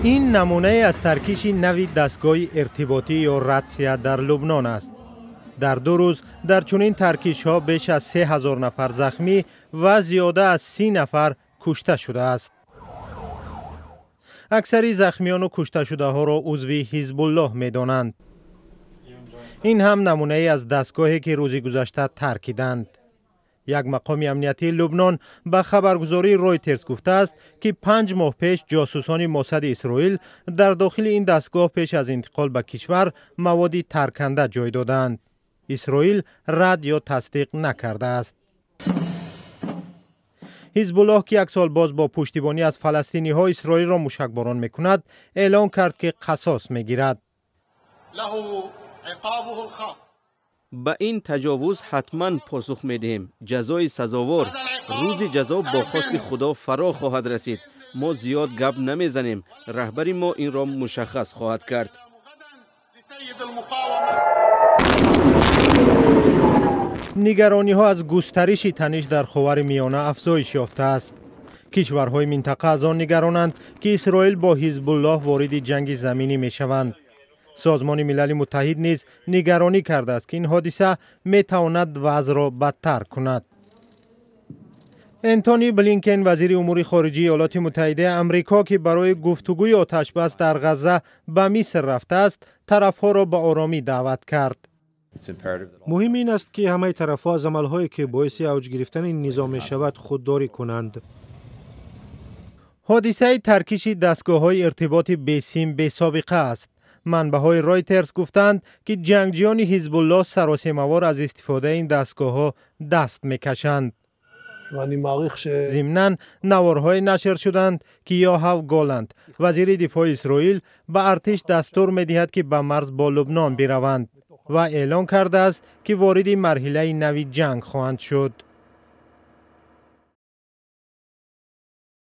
این نمونه از ترکیش نوی دستگاه ارتباطی یا رادسیا در لبنان است. در 2 روز در چنین ترکیش ها بیش از 3000 نفر زخمی و زیاده از 30 نفر کشته شده است. اکثری زخمیان و کشته شده ها را عضو حزب الله می دانند. این هم نمونه از دستگاهی که روز گذشته ترکیدند. یک مقام امنیتی لبنان به خبرگزاری رویترز گفته است که 5 ماه پیش جاسوسان موساد اسرائیل در داخل این دستگاه پیش از انتقال به کشور مواد ترکنده جای دادند. اسرائیل رد یا تصدیق نکرده است. حزب الله که 1 سال باز با پشتیبانی از فلسطینی ها اسرائیل را موشکباران می کند اعلان کرد که قصاص می گیرد. با این تجاوز حتما پاسخ می دهیم. جزای سزاوار. روز جزا با خواست خدا فرا خواهد رسید. ما زیاد گپ نمی زنیم. رهبر ما این را مشخص خواهد کرد. نگرانی ها از گسترش تنش در خاورمیانه افزایش یافته است. کشورهای منطقه از آن نگرانند که اسرائیل با حزب الله وارد جنگ زمینی می شوند. سازمان ملل متحد نیز نگرانی کرده است که این حادثه می تواند وضع را بدتر کند. انتونی بلینکن وزیر امور خارجه ایالات متحده آمریکا که برای گفتگوی آتش بس در غزه به مصر رفته است، طرفها را به آرامی دعوت کرد. مهم این است که همه طرف‌ها از عمل‌هایی که باعث اوج گرفتن این نظام شود خودداری کنند. حادثه ترکیش دستگاه‌های ارتباط بی‌سیم بی‌سابقه است. منبع‌های رایترز گفتند که جنگجویان حزب الله سراسیمه‌وار از استفاده این دستگاه‌ها دست می‌کشند. ضمناً نوارهای نشر شدند که یوآف گالانت وزیر دفاع اسرائیل به ارتش دستور می‌دهد که به مرز با لبنان بروند و اعلان کرده است که وارد مرحله نوی جنگ خواهند شد.